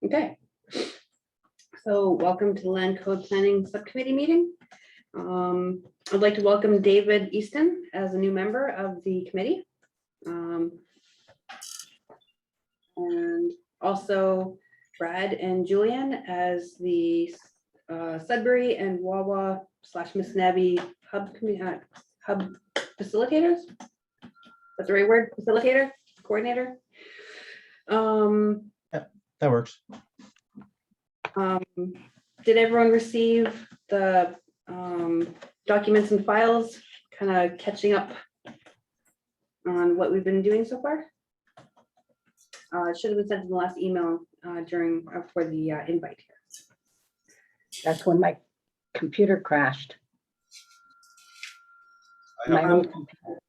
Okay. So welcome to the Land Code Planning Subcommittee meeting. I'd like to welcome David Easton as a new member of the committee. And also Brad and Julian as the Sudbury and Wawa / Missanabie hub facilitators. That's the right word, facilitator, coordinator. That works. Did everyone receive the documents and files, kind of catching up on what we've been doing so far? It should have been sent in the last email for the invite here. That's when my computer crashed. My own computer.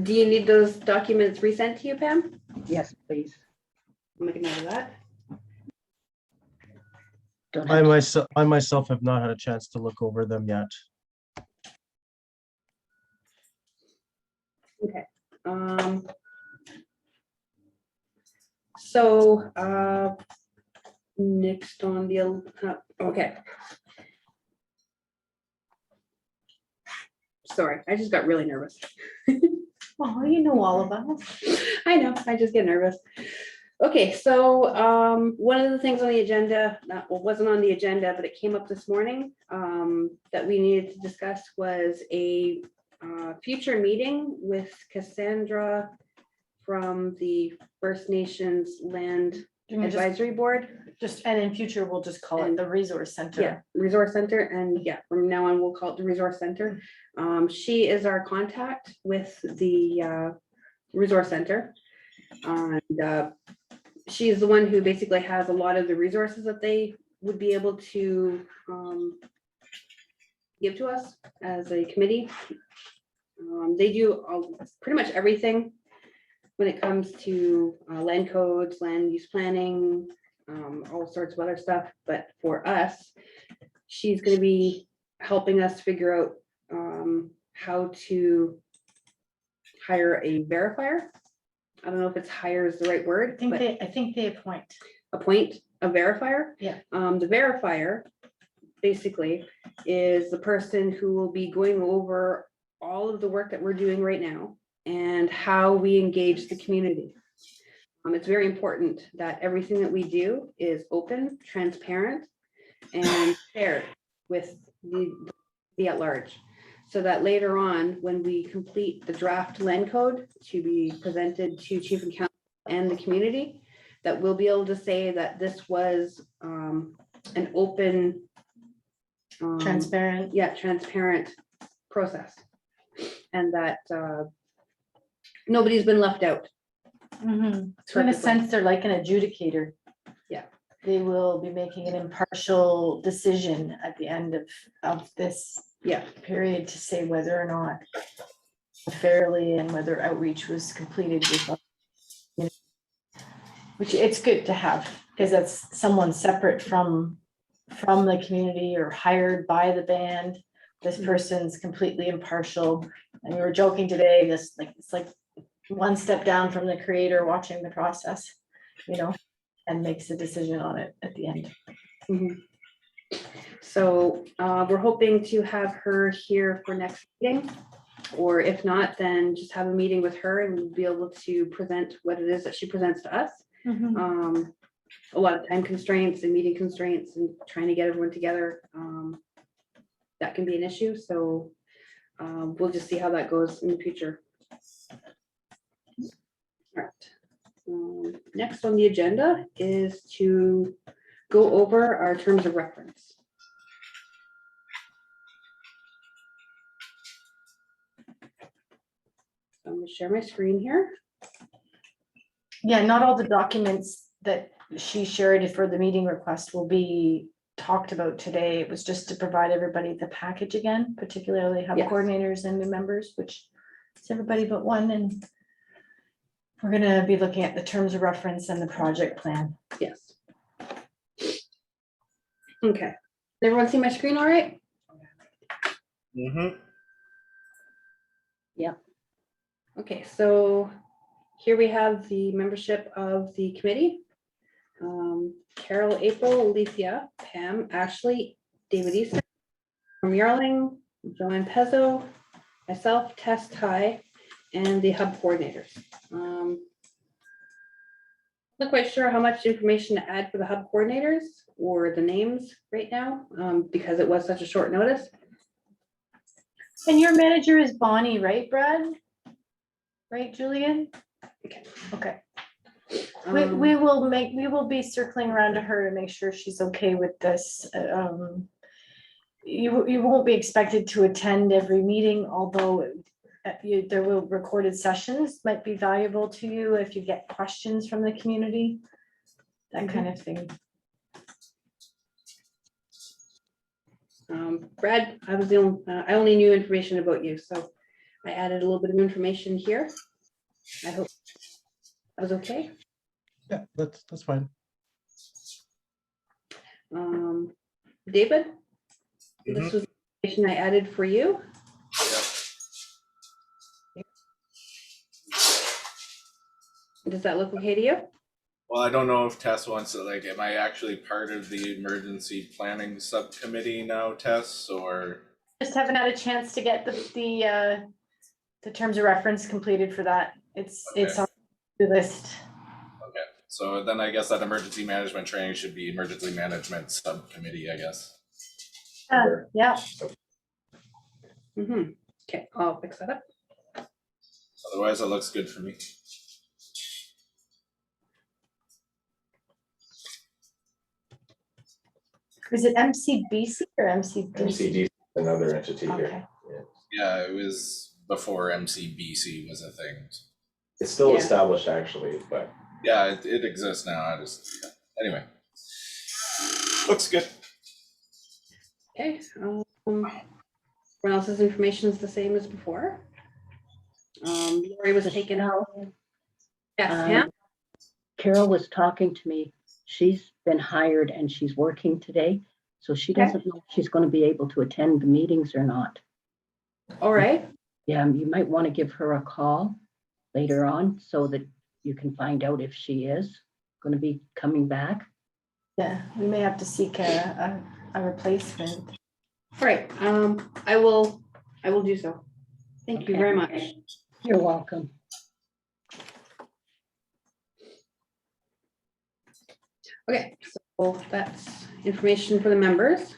Do you need those documents resent to you, Pam? Yes, please. I'm making note of that. Don't I have to- myself have not had a chance to look over them yet. Okay. So next on the okay. Sorry, I just got really nervous. Oh, you know all of us. I know, I just get nervous. Okay, so one of the things on the agenda, wasn't on the agenda, but it came up this morning that we needed to discuss was a future meeting with Cassandra from the First Nations Land Advisory Board. And in future, we'll just call it the Resource Center. Yeah, Resource Center, and yeah, from now on, we'll call it the Resource Center. She is our contact with the Resource Center. And she's the one who basically has a lot of the resources that they would be able to give to us as a committee. They do pretty much everything when it comes to land codes, land use planning, all sorts of other stuff. But for us, she's going to be helping us figure out how to hire a verifier. I don't know if it's hire is the right word. I think they appoint a verifier. Yeah. The verifier basically is the person who will be going over all of the work that we're doing right now and how we engage the community. It's very important that everything that we do is open, transparent, and shared with the at large, so that later on, when we complete the draft land code to be presented to Chief and Council and the community, that we'll be able to say that this was an open, transparent. Yeah, transparent process, and that nobody's been left out. So in a sense, they're like an adjudicator. Yeah. They will be making an impartial decision at the end of this period to say whether or not fairly and whether outreach was completed with, which it's good to have, because that's someone separate from the community or hired by the band. This person's completely impartial. And we were joking today, it's like one step down from the creator watching the process, and makes a decision on it at the end. So we're hoping to have her here for next meeting, or if not, then just have a meeting with her and we'll be able to present what it is that she presents to us. A lot of time constraints and meeting constraints and trying to get everyone together, that can be an issue. So we'll just see how that goes in the future. All right. Next on the agenda is to go over our terms of reference. I'm going to share my screen here. Yeah, not all the documents that she shared for the meeting request will be talked about today. It was just to provide everybody the package again, particularly hub coordinators and new members, which is everybody but one. And we're going to be looking at the terms of reference and the project plan. Yes. Okay. Everyone see my screen all right? Yeah. Okay, so here we have the membership of the committee. Carol, April, Alicia, Pam, Ashley, David Easter, from Yarling, Joanne Pezzo, myself, Tess Ty, and the hub coordinators. Not quite sure how much information to add for the hub coordinators or the names right now, because it was such a short notice. And your manager is Bonnie, right, Brad? Right, Julian? Okay. Okay. Um, We will be circling around to her to make sure she's okay with this. You won't be expected to attend every meeting, although there will recorded sessions might be valuable to you if you get questions from the community, that kind of thing. Brad, I was the only, I only knew information about you, so I added a little bit of information here. I hope that was okay. Yeah, that's fine. David, this was information I added for you. Does that look okay to you? Well, I don't know if Tess wants to, like, am I actually part of the emergency planning subcommittee now, Tess, or? Just haven't had a chance to get the terms of reference completed for that. It's on the list. Okay, so then I guess that emergency management training should be emergency management subcommittee, I guess. Yeah. Okay, I'll fix that up. Otherwise, it looks good for me. Is it MCBC or MCD? MCD is another entity Okay. here. Yeah, it was before MCBC was a thing. It's still Yeah. established actually, but Yeah, it exists now. I just, anyway. Looks good. Okay. Everyone else's information is the same as before. Lori was taken out. Yes, Pam? Um, Carol was talking to me. She's been hired and she's working today, so she Okay. doesn't know if she's going to be able to attend the meetings or not. All right. Yeah, you might want to give her a call later on so that you can find out if she is going to be coming back. Yeah, we may have to seek a replacement. All right. I will do so. Thank you Okay. very much. You're welcome. Okay, so that's information for the members.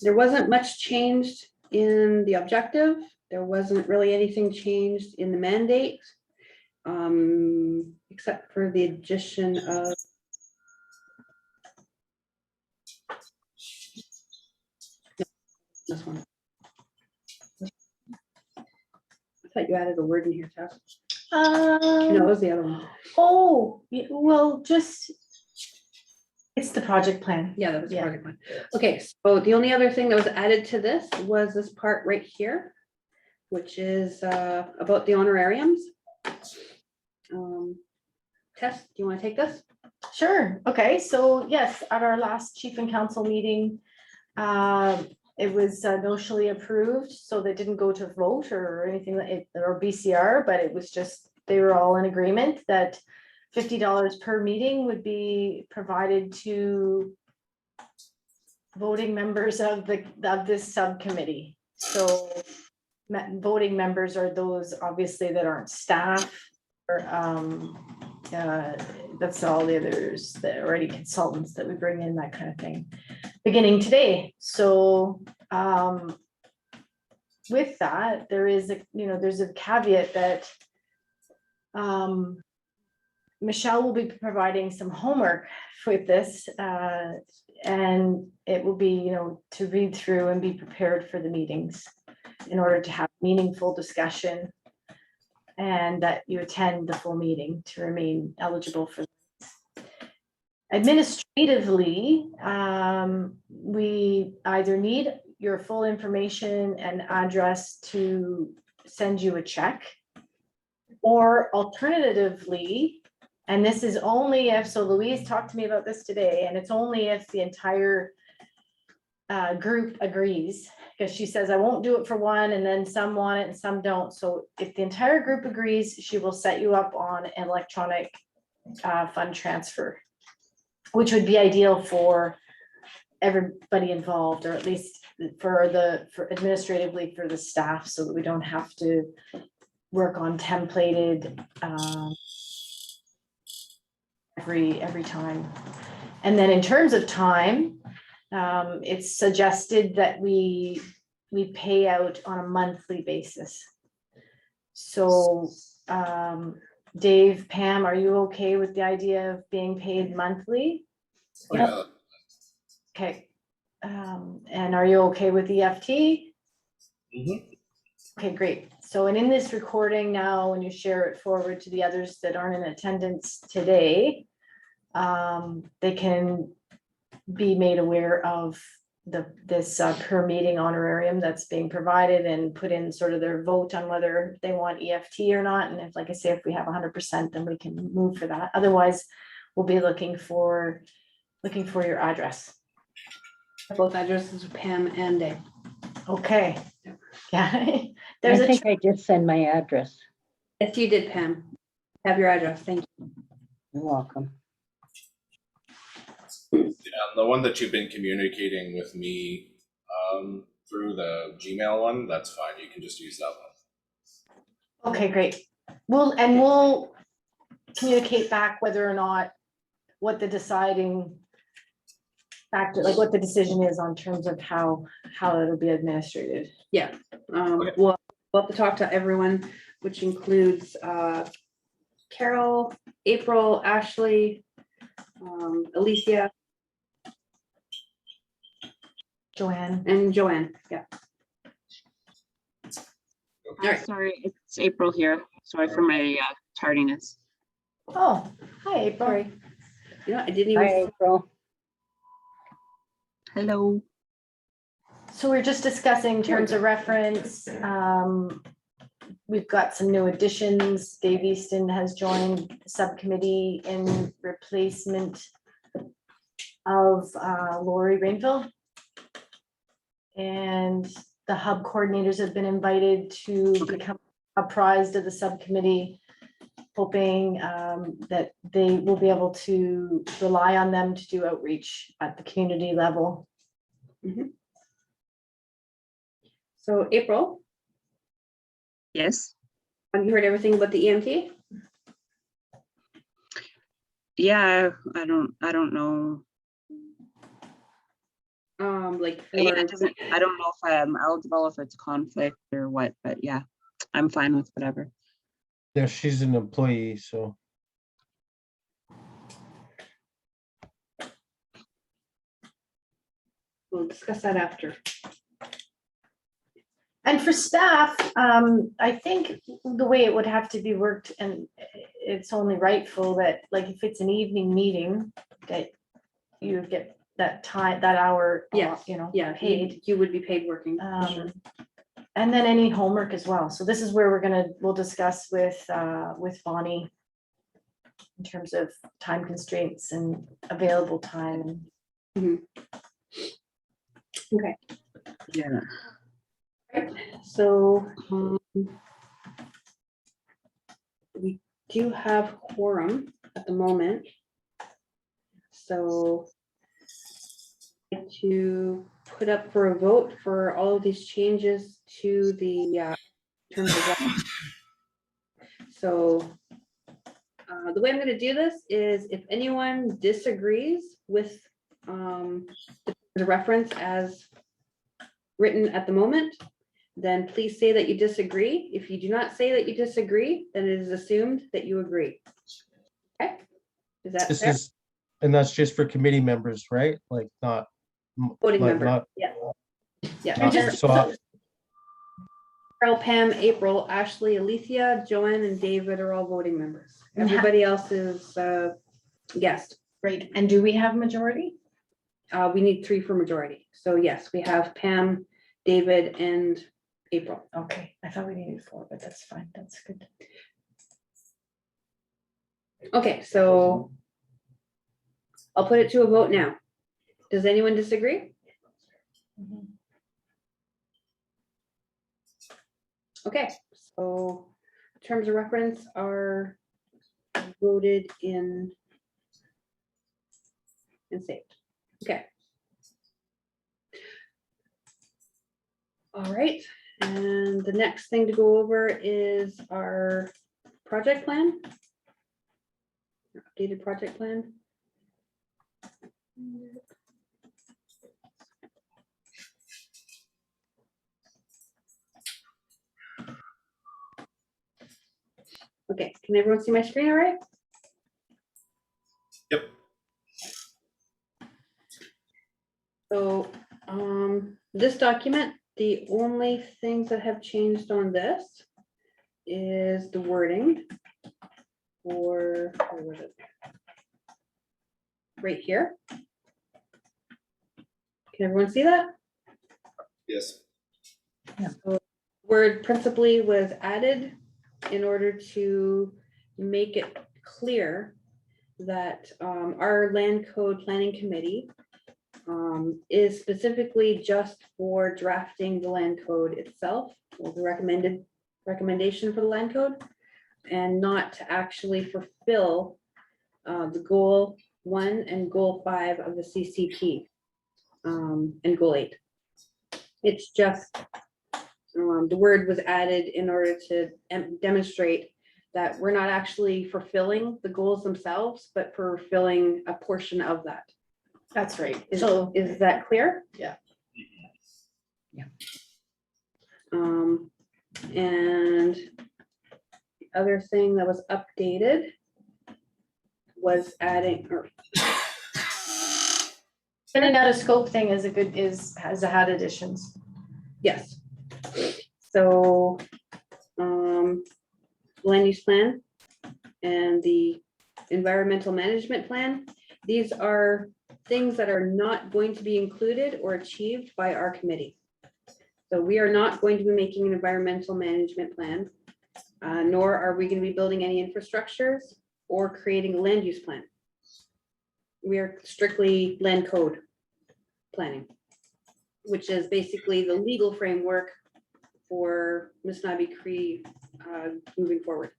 There wasn't much changed in the objective. There wasn't really anything changed in the mandate, except for the addition of this one. I thought you added a word in here, Tess. No, it was the other one. Well, it's the project plan. Yeah, that was the Yeah. project one. Okay, so the only other thing that was added to this was this part right here, which is about the honorariums. Tess, do you want to take this? Sure. Okay. So yes, at our last chief and council meeting, it was notionally approved, so they didn't go to vote or anything or BCR, but it was just, they were all in agreement that $50 per meeting would be provided to voting members of this subcommittee. So voting members are those obviously that aren't staff or that's all the others that are already consultants that we bring in, that kind of thing, beginning today. So with that, there's a caveat that Michelle will be providing some homework with this, and it will be, to read through and be prepared for the meetings in order to have meaningful discussion and that you attend the full meeting to remain eligible for this. Administratively, we either need your full information and address to send you a check, or alternatively, and this is only if, so Louise talked to me about this today, and it's only if the entire group agrees, because she says, I won't do it for one, and then some want it and some don't. So if the entire group agrees, she will set you up on an electronic fund transfer, which would be ideal for everybody involved, or at least for administratively for the staff, so that we don't have to work on templated every time. And then in terms of time, it's suggested that we pay out on a monthly basis. So Dave, Pam, are you okay with the idea of being paid monthly? Yeah. Okay. And are you okay with EFT? Mhm. Okay, great. So, and in this recording now, when you share it forward to the others that aren't in attendance today, they can be made aware of this per meeting honorarium that's being provided, and put in sort of their vote on whether they want EFT or not. And if, like I say, if we have 100%, then we can move for that. Otherwise, we'll be looking for your address. Both addresses, Pam and Dave. Okay. Yeah. I There's a think I did send my address. Yes, you did, Pam. Have your address. Thank you. You're welcome. Yeah, the one that you've been communicating with me through the Gmail one, that's fine. You can just use that one. Okay, great. We'll communicate back whether or not what the deciding factor, like what the decision is on terms of how it'll be administrated. Yeah. Okay. We'll have to talk to everyone, which includes Carol, April, Ashley, Alicia, Joanne. and Joanne. Yeah. Hi, sorry, it's April here. Sorry for my tardiness. Oh, hi, April. Sorry. You know, I didn't Hi, even. April. Hello. So we're just discussing terms of reference. We've got some new additions. Dave Easton has joined the subcommittee in replacement of Lori Rainville. And the hub coordinators have been invited to become apprised of the subcommittee, hoping that they will be able to rely on them to do outreach at the community level. So April, Yes. have you heard everything about the EMT? Yeah, I don't know. Like Yeah, for, I don't know if I'm eligible, if it's conflict or what, but yeah, I'm fine with whatever. Yeah, she's an employee, so we'll discuss that after. And for staff, I think the way it would have to be worked, and it's only rightful that, like, if it's an evening meeting, that you get that time, that hour, Yes, you know, Yeah, paid. you would be paid working. for sure. And then any homework as well. So this is where we'll discuss with Bonnie in terms of time constraints and available time. Okay. Yeah. So we do have quorum at the moment. So to put up for a vote for all of these changes to the terms of reference. So the way I'm going to do this is, if anyone disagrees with the reference as written at the moment, then please say that you disagree. If you do not say that you disagree, then it is assumed that you agree. Okay, is that this fair? is, and that's just for committee members, right? Like not. Voting like member. not- Yeah. Yeah. not- just- so Carol, Pam, April, Ashley, Alicia, Joanne, and David are all voting members. Everybody else is guest. Great. And do we have majority? We need 3 for majority. So yes, we have Pam, David, and April. Okay, I thought we needed 4, but that's fine. That's good. Okay, so I'll put it to a vote now. Does anyone disagree? Okay, so terms of reference are voted in and saved. Okay. All right, and the next thing to go over is our project plan. Updated project plan. Okay, can everyone see my screen all right? Yep. So, this document, the only things that have changed on this is the wording for, where was it? Right here. Can everyone see that? Yes. Word principally was added in order to make it clear that our land code planning committee is specifically just for drafting the land code itself, or the recommendation for the land code, and not to actually fulfill the goal 1 and goal 5 of the CCP and goal 8. It's just the word was added in order to demonstrate that we're not actually fulfilling the goals themselves, but fulfilling a portion of that. That's right. Is, So, is that clear? Yeah. Yeah. And the other thing that was updated was adding, or sending out a scope thing is has had additions. yes. So, land use plan and the environmental management plan, these are things that are not going to be included or achieved by our committee. So we are not going to be making an environmental management plan, nor are we going to be building any infrastructures or creating a land use plan. We are strictly land code planning, which is basically the legal framework for Missanabie Cree moving forward.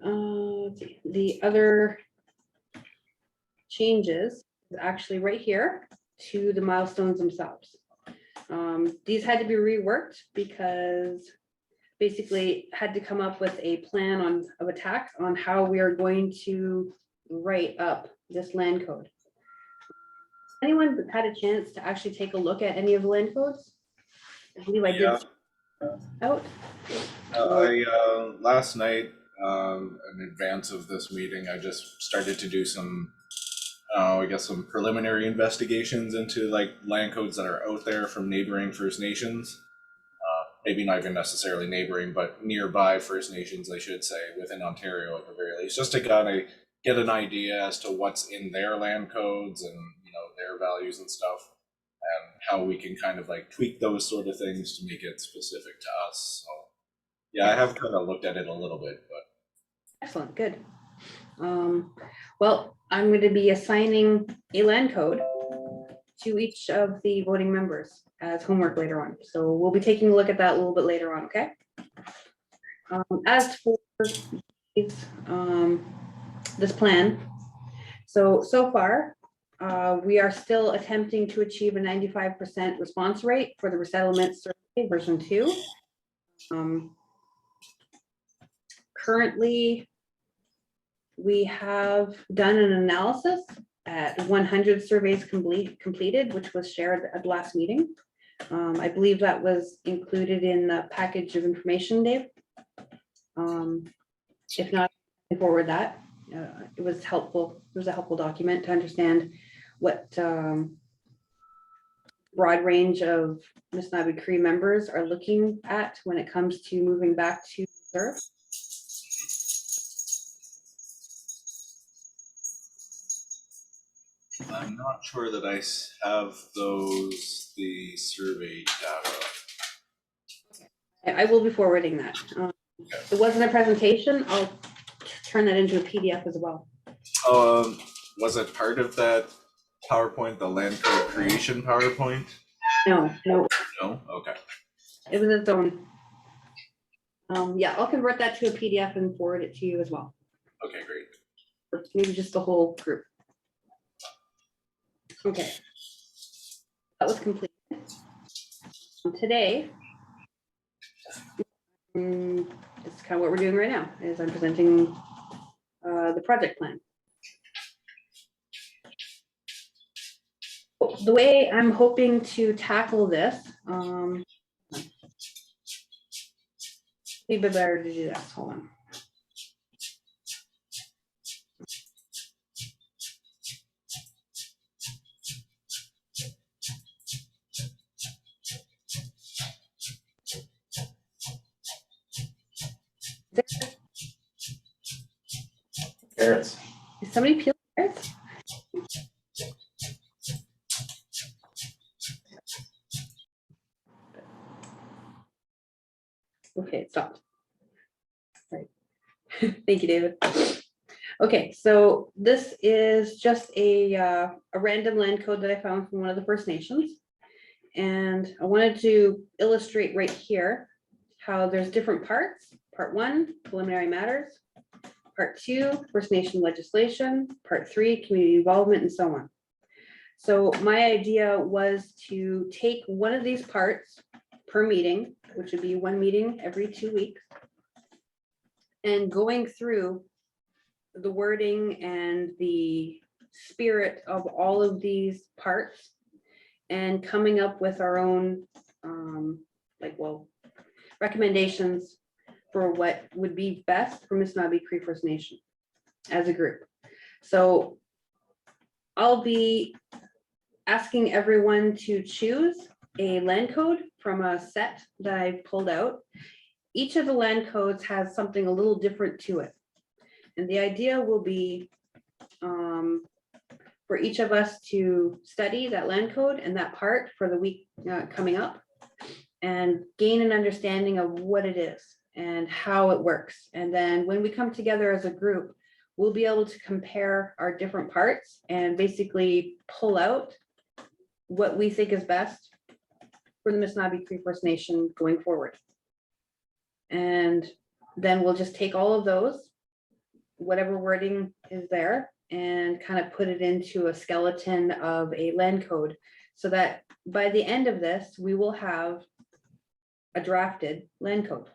Let's see. The other changes is actually right here to the milestones themselves. These had to be reworked because basically had to come up with a plan of attack on how we are going to write up this land code. Anyone had a chance to actually take a look at any of the land codes? I believe I did. Yeah. Out. Last night, in advance of this meeting, I just started to do some, I guess, some preliminary investigations into like land codes that are out there from neighboring First Nations. Maybe not even necessarily neighboring, but nearby First Nations, I should say, within Ontario at the very least, just to kind of get an idea as to what's in their land codes and, you know, their values and stuff, and how we can kind of like tweak those sort of things to make it specific to us. So yeah, I have kind of looked at it a little bit, but Excellent, good. Well, I'm going to be assigning a land code to each of the voting members as homework later on. So we'll be taking a look at that a little bit later on, okay? As for these, this plan, so far, we are still attempting to achieve a 95% response rate for the resettlement survey version 2. Currently, we have done an analysis at 100 surveys completed, which was shared at the last meeting. I believe that was included in the package of information, Dave. If not, I forward that. It was helpful. It was a helpful document to understand what broad range of Missanabie Cree members are looking at when it comes to moving back to serve. I'm not sure that I have the survey data. I will be forwarding that. It wasn't a presentation. I'll turn that into a PDF as well. Was it part of that PowerPoint, the land code creation PowerPoint? No, No? Okay. it was its own. Yeah, I'll convert that to a PDF and forward it to you as well, Okay, great. or maybe just the whole group. Okay. That was complete. Today, it's kind of what we're doing right now, is I'm presenting the project plan. The way I'm hoping to tackle this, maybe better to do this, hold on. Carrots. Is somebody peeling carrots? Okay, it stopped. Right. Thank you, David. Okay, so this is just a random land code that I found from one of the First Nations. And I wanted to illustrate right here how there's different parts. Part 1, preliminary matters. Part 2, First Nation legislation. Part 3, community involvement, and so on. So my idea was to take one of these parts per meeting, which would be one meeting every 2 weeks, and going through the wording and the spirit of all of these parts and coming up with our own recommendations for what would be best for Missanabie Cree First Nation as a group. So I'll be asking everyone to choose a land code from a set that I pulled out. Each of the land codes has something a little different to it. And the idea will be for each of us to study that land code and that part for the week coming up and gain an understanding of what it is and how it works. And then when we come together as a group, we'll be able to compare our different parts and basically pull out what we think is best for the Missanabie Cree First Nation going forward. And then we'll just take all of those, whatever wording is there, and kind of put it into a skeleton of a land code so that by the end of this, we will have a drafted land code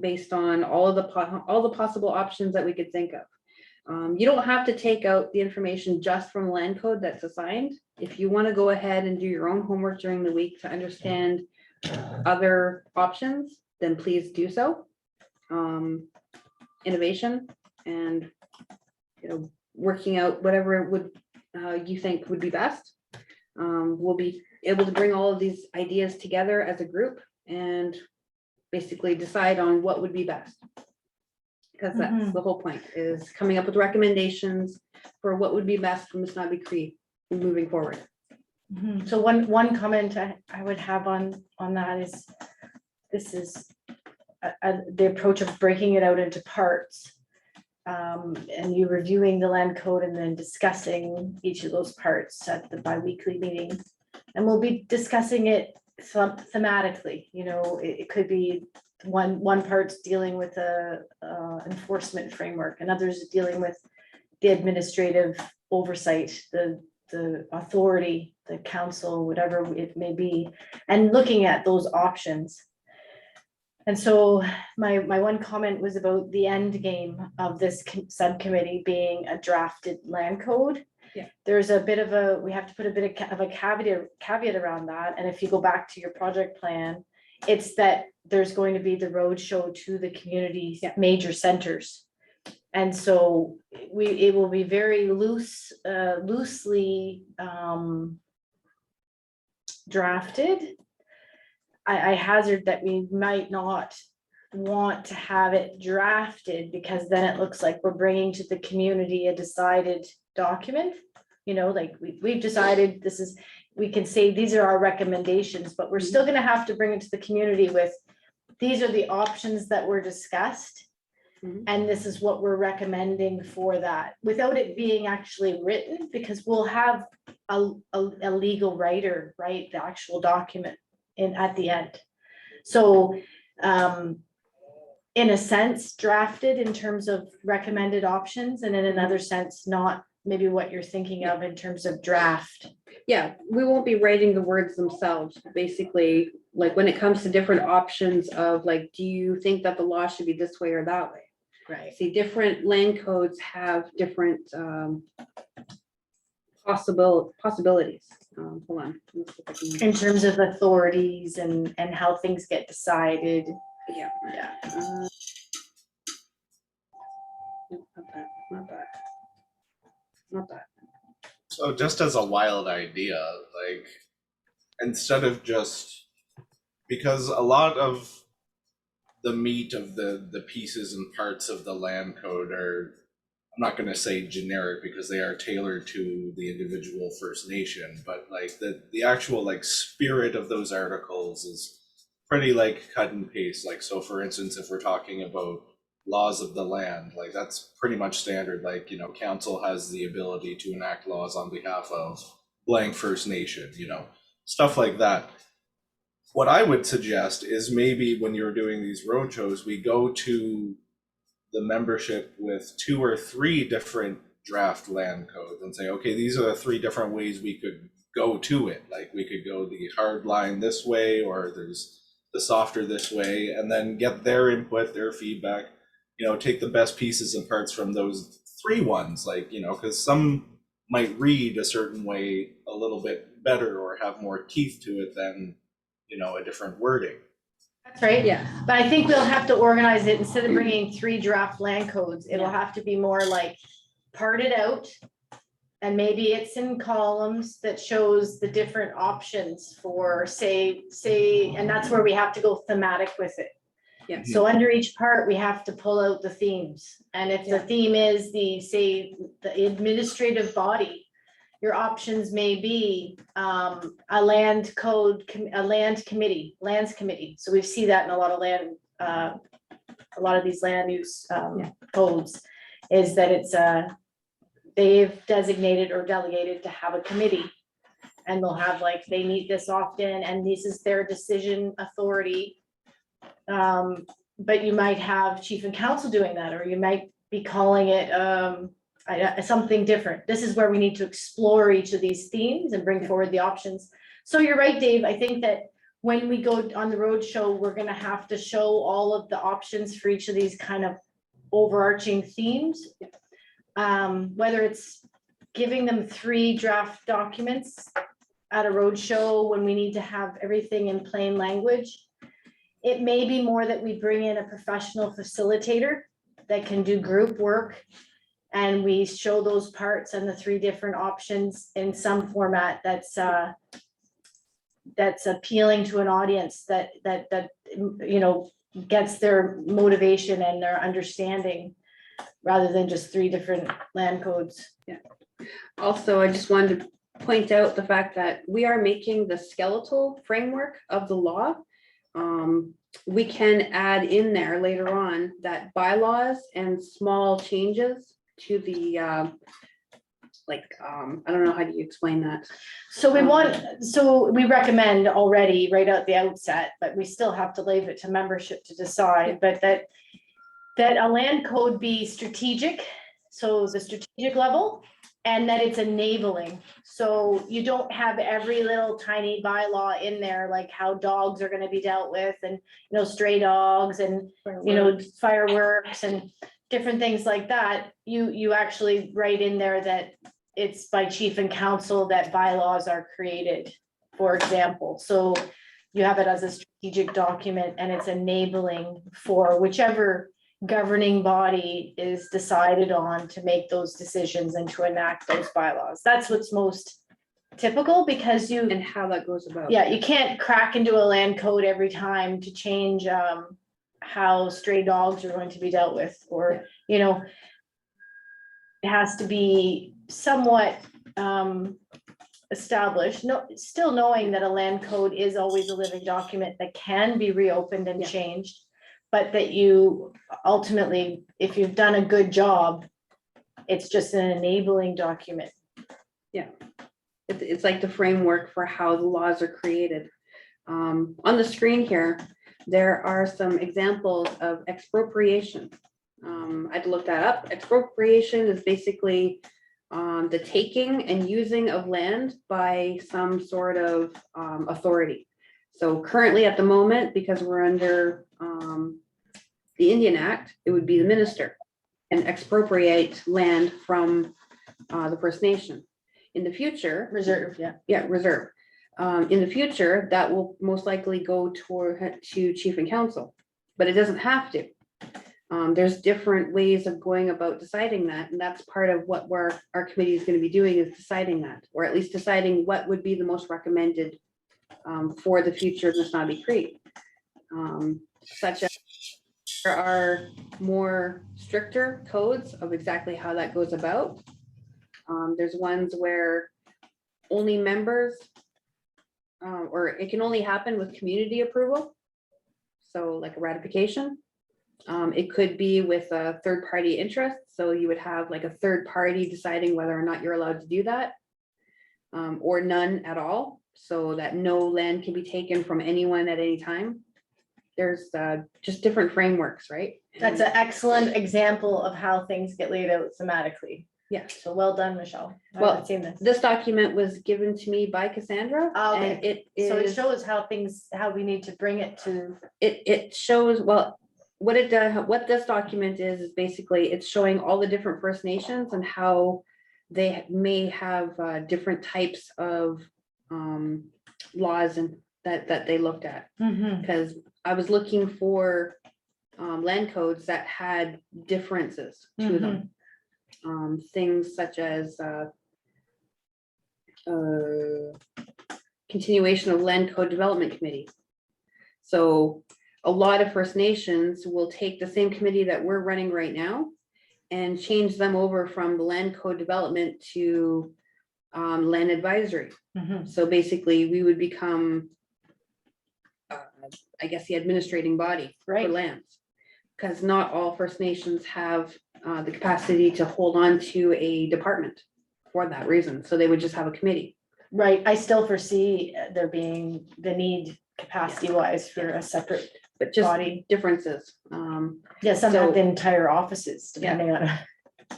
based on all the possible options that we could think of. You don't have to take out the information just from the land code that's assigned. If you want to go ahead and do your own homework during the week to understand other options, then please do so. Innovation and working out whatever would you think would be best. We'll be able to bring all of these ideas together as a group and basically decide on what would be best. Because that's the whole point, is coming up with recommendations for what would be best for Missanabie Cree moving forward. So one comment I would have on that is, this is the approach of breaking it out into parts. And you reviewing the land code and then discussing each of those parts at the bi-weekly meeting. And we'll be discussing it thematically, it could be one part's dealing with a enforcement framework, and others dealing with the administrative oversight, the authority, the council, whatever it may be, and looking at those options. And so my one comment was about the end game of this subcommittee being a drafted land code. Yeah. There's a bit of we have to put a bit of a caveat around that. And if you go back to your project plan, it's that there's going to be the road show to the community major centers. And so it will be very loosely drafted. I hazard that we might not want to have it drafted, because then it looks like we're bringing to the community a decided document. Like we've decided this is, we can say these are our recommendations, but we're still going to have to bring it to the community with, these are the options that were discussed. And this is what we're recommending for that, without it being actually written, because we'll have a legal writer write the actual document at the end. So in a sense, drafted in terms of recommended options, and in another sense, not maybe what you're thinking of in terms of draft. Yeah, we won't be writing the words themselves. Basically, like when it comes to different options of like, do you think that the law should be this way or that way? Right. See, different land codes have different possibilities. Hold on. Let's see if I can- In terms of authorities and how things get decided. Yeah. Yeah. Nope, not that, not that. Not that. So just as a wild idea, like instead of just, because a lot of the meat of the pieces and parts of the land code are, I'm not going to say generic because they are tailored to the individual First Nation, but like the actual like spirit of those articles is pretty like cut and paste. Like, so for instance, if we're talking about laws of the land, like that's pretty much standard. Like, you know, council has the ability to enact laws on behalf of blank First Nation, you know, stuff like that. What I would suggest is maybe when you're doing these roadshows, we go to the membership with 2 or 3 different draft land codes and say, okay, these are the 3 different ways we could go to it. Like we could go the hard line this way, or there's the softer this way, and then get their input, their feedback, you know, take the best pieces and parts from those 3 ones, like, you know, because some might read a certain way a little bit better or have more teeth to it than, you know, a different wording. That's right. Yeah, But I think we'll have to organize it, instead of bringing 3 draft land codes, it'll Yeah. have to be more like parted out. And maybe it's in columns that shows the different options for say, and that's where we have to go thematic with it. Yeah. So under each part, we have to pull out the themes. And if the Yeah. theme is the administrative body, your options may be a lands committee. So we see that in a lot of these land use codes, is that it's they've designated or delegated to have a committee. And they'll have like, they meet this often and this is their decision authority. But you might have chief and council doing that, or you might be calling it something different. This is where we need to explore each of these themes and bring forward the options. So you're right, Dave. I think that when we go on the road show, we're gonna have to show all of the options for each of these kind of overarching themes. Whether it's giving them 3 draft documents at a road show when we need to have everything in plain language. It may be more that we bring in a professional facilitator that can do group work, and we show those parts and the 3 different options in some format that's appealing to an audience that you know, gets their motivation and their understanding, rather than just 3 different land codes. also, I just wanted to point out the fact that we are making the skeletal framework of the law. We can add in there later on that bylaws and small changes to the, I don't know, how do you explain that? So we recommend already right at the outset, but we still have to leave it to membership to decide, but that a land code be strategic, so the strategic level, and that it's enabling. So you don't have every little tiny bylaw in there, like how dogs are gonna be dealt with, and, you know, stray dogs and, you know, fireworks and different things like that. You actually write in there that it's by chief and council that bylaws are created, for example. So you have it as a strategic document, and it's enabling for whichever governing body is decided on to make those decisions and to enact those bylaws. That's what's most typical, because And how that goes about. yeah, you can't crack into a land code every time to change how stray dogs are going to be dealt with, or, you know, it has to be somewhat established, still knowing that a land code is always a living document that can be reopened and Yeah. changed, but that you ultimately, if you've done a good job, it's just an enabling document. It's like the framework for how the laws are created. On the screen here, there are some examples of expropriation. I'd look that up. Expropriation is basically the taking and using of land by some sort of authority. So currently at the moment, because we're under the Indian Act, it would be the minister and expropriate land from the First Nation. In the future, Reserve, yeah. yeah, reserve. In the future, that will most likely go to chief and council, but it doesn't have to. There's different ways of going about deciding that, and that's part of what our committee is going to be doing, is deciding that, or at least deciding what would be the most recommended for the future of Missanabie Cree. Such as there are more stricter codes of exactly how that goes about. There's ones where only members, or it can only happen with community approval. So like a ratification. It could be with a third party interest. So you would have like a third party deciding whether or not you're allowed to do that. Or none at all, so that no land can be taken from anyone at any time. There's just different frameworks, right? That's an excellent example of how things get laid out thematically. Yeah. So well done, Michelle. I Well, haven't seen this. This document was given to me by Cassandra. Oh, okay. And it So it is, shows how we need to bring it to, it shows, well, what it does, what this document is basically, it's showing all the different First Nations and how they may have different types of laws and that they looked at. Because I was looking for land codes that had differences to them. Things such as continuation of land code development committee. So a lot of First Nations will take the same committee that we're running right now and change them over from the land code development to land advisory. So basically we would become, I guess, the administrating body for Right. lands. Because not all First Nations have the capacity to hold on to a department for that reason. So they would just have a committee. right, I still foresee there being the need capacity wise for a separate But just body. differences. Yeah, some So- have the entire offices depending on.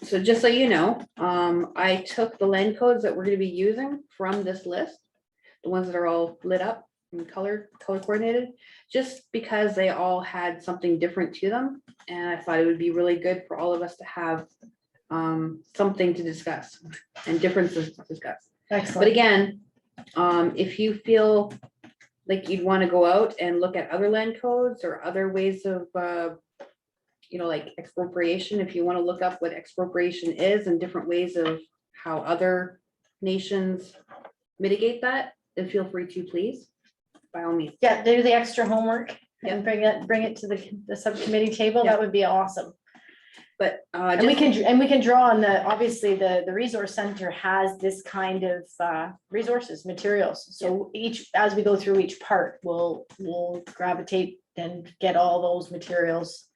So just so you know, I took the land codes that we're gonna be using from this list, the ones that are all lit up and color coordinated, just because they all had something different to them. And I thought it would be really good for all of us to have something to discuss and differences to discuss. But Excellent. again, if you feel like you'd want to go out and look at other land codes or other ways of, like expropriation, if you want to look up what expropriation is and different ways of how other nations mitigate that, then feel free to, please, by all means. Yeah, do the extra homework Yeah. and bring it to the subcommittee table. Yeah. That would be awesome. But And we can draw on obviously the resource center has this kind of resources, materials. So as we go through each part, we'll gravitate and get all those materials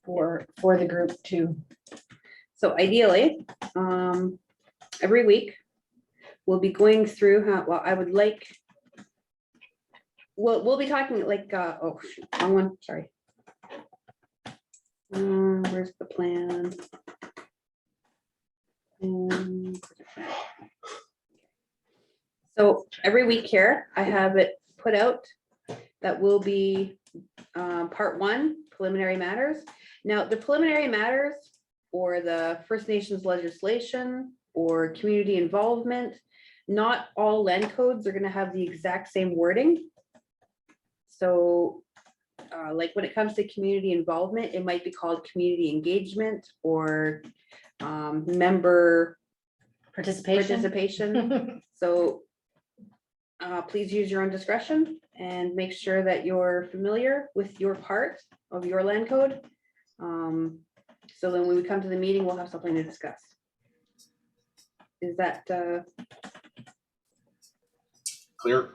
for the group to. So ideally, every week, we'll be going through I would like, we'll be talking like, wrong one, sorry. Where's the plan? So every week here, I have it put out that will be part one, preliminary matters. Now, the preliminary matters or the First Nations legislation or community involvement, not all land codes are gonna have the exact same wording. So like when it comes to community involvement, it might be called community engagement or member participation. So please use your own discretion and make sure that you're familiar with your part of your land code. So then when we come to the meeting, we'll have something to discuss. Is that, what Clear?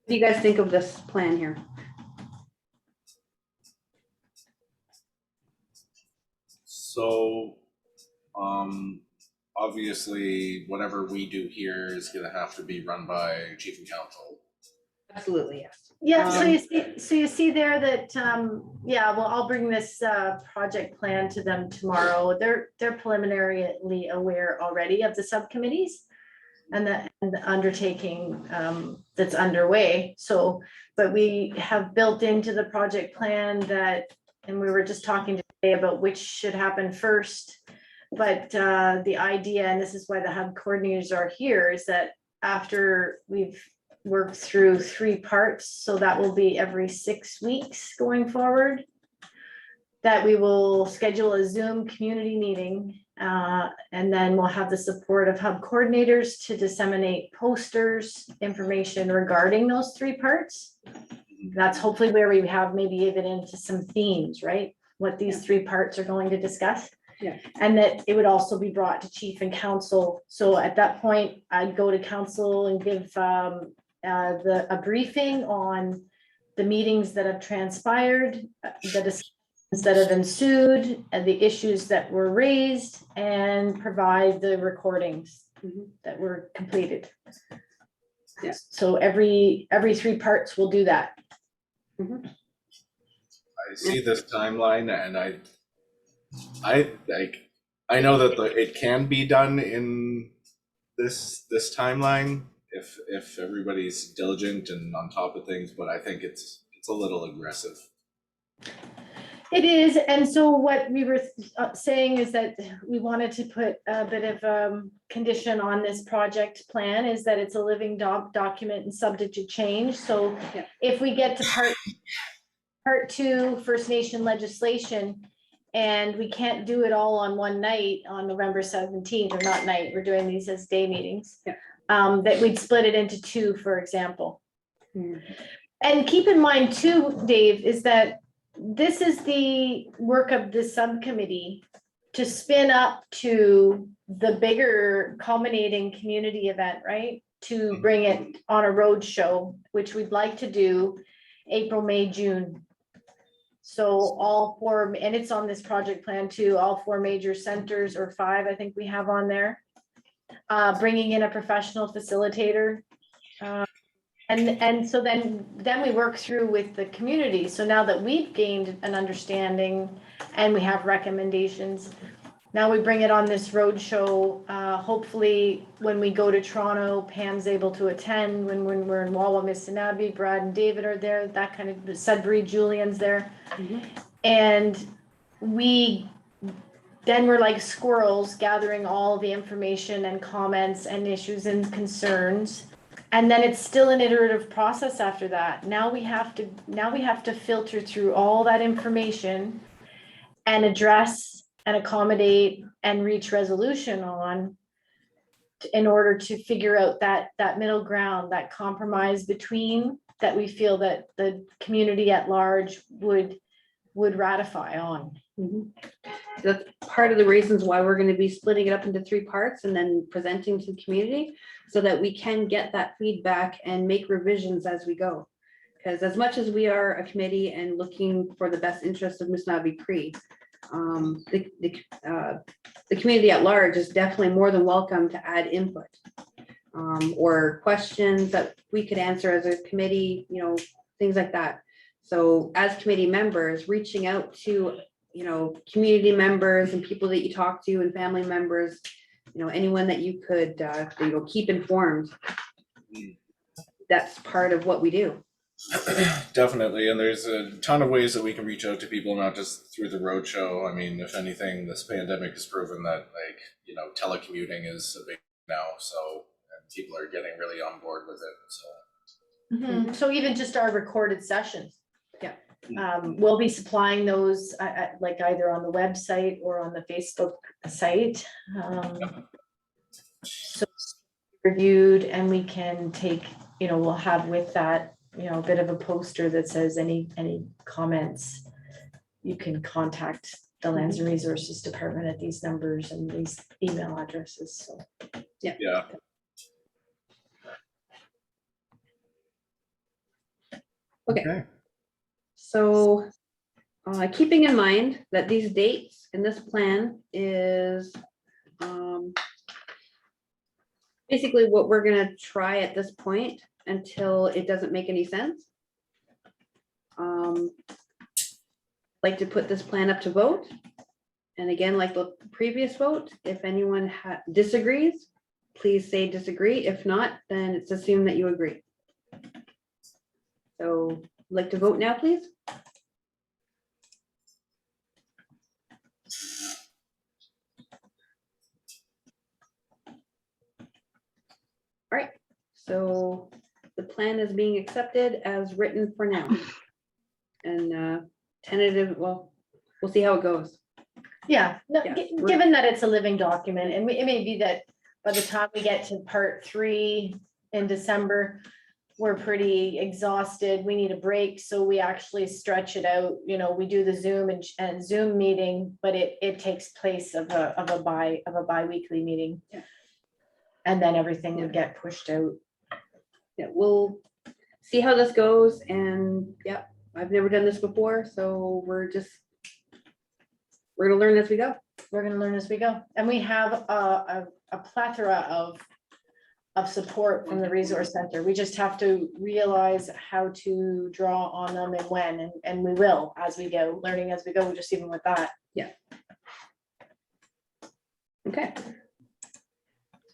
do you guys think of this plan here? So, obviously, whatever we do here is gonna have to be run by chief and council. Absolutely, yes. Yeah, so you see there that, yeah, well, I'll bring this project plan to them tomorrow. They're preliminarily aware already of the subcommittees and the undertaking that's underway. So, but we have built into the project plan that, and we were just talking today about which should happen first. But the idea, and this is why the hub coordinators are here, is that after we've worked through 3 parts, so that will be every 6 weeks going forward, that we will schedule a Zoom community meeting, and then we'll have the support of hub coordinators to disseminate posters, information regarding those 3 parts. That's hopefully where we have maybe even into some themes, right? What these 3 parts are going to discuss. Yeah. And that it would also be brought to chief and council. So at that point, I'd go to council and give a briefing on the meetings that have transpired, the discussions that have ensued, and the issues that were raised, and provide the recordings that were completed. Yeah. So every 3 parts will do that. I see this timeline, and I know that it can be done in this timeline if everybody's diligent and on top of things, but I think it's a little aggressive. It is, and so what we were saying is that we wanted to put a bit of condition on this project plan, is that it's a living document and subject to change. So Yeah. if we get to part 2 First Nation legislation, and we can't do it all on one night on November 17th, or not night, we're doing these as day meetings. Yeah. That we'd split it into 2, for example. Mhm. And keep in mind too, Dave, is that this is the work of the subcommittee to spin up to the bigger culminating community event, right? To bring it on a road show, which we'd like to do April, May, June. So all 4, and it's on this project plan too, all 4 major centers, or 5, I think we have on there. Bringing in a professional facilitator. And so then we work through with the community. So now that we've gained an understanding and we have recommendations, now we bring it on this road show. Hopefully when we go to Toronto, Pam's able to attend. When we're in Wawa, Missanabie, Brad and David are there, that kind of, Sudbury, Julian's there. And then we're like squirrels gathering all the information and comments and issues and concerns. And then it's still an iterative process after that. Now we have to filter through all that information and address and accommodate and reach resolution on, in order to figure out that middle ground, that compromise between, that we feel that the community at large would ratify on. That's part of the reasons why we're going to be splitting it up into 3 parts and then presenting to the community, so that we can get that feedback and make revisions as we go. Because as much as we are a committee and looking for the best interest of Missanabie Cree, the community at large is definitely more than welcome to add input or questions that we could answer as a committee, things like that. So as committee members, reaching out to, community members and people that you talk to and family members, anyone that you could, keep informed. That's part of what we do. Definitely, and there's a ton of ways that we can reach out to people, not just through the roadshow. I mean, if anything, this pandemic has proven that, telecommuting is a big now, so, and people are getting really on board with it, so. So even just our recorded sessions. Yeah. We'll be supplying those like either on the website or on the Facebook site. So reviewed, and we can take, we'll have with that, a bit of a poster that says any comments, you can contact the Lands and Resources Department at these numbers and these email addresses. So Yeah. Okay. So keeping in mind that these dates in this plan is basically what we're going to try at this point until it doesn't make any sense. Like to put this plan up to vote. And again, like the previous vote, if anyone disagrees, please say disagree. If not, then it's assumed that you agree. So like to vote now, please. All right, so the plan is being accepted as written for now. And tentative, well, we'll see how it goes. Yeah, no, Yeah. given that it's a living document, and it may be that by the time we get to part 3 in December, we're pretty exhausted, we need a break, so we actually stretch it out, you know, we do the Zoom and Zoom meeting, but it takes place of a bi-weekly meeting. Yeah. And then everything would get pushed out. Yeah, we'll see how this goes, and yeah, I've never done this before, so we're gonna learn as we go. We're gonna learn as we go, and we have a plethora of support from the resource center. We just have to realize how to draw on them and when, and we will as we go, learning as we go, just even with that. Okay.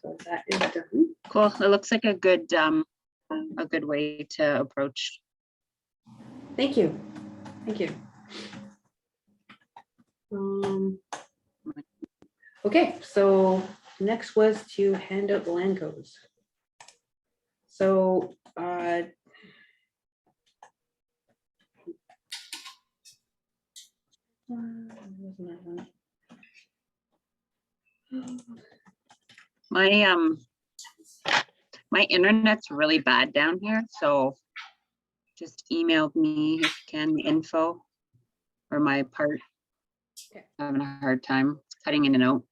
So that is done. Cool. It looks like a good way to approach. Thank you. Thank you. Okay, so next was to hand out the land codes. So My internet's really bad down here, so just email me if you can the info or my part. Okay. Having a hard time cutting in and out.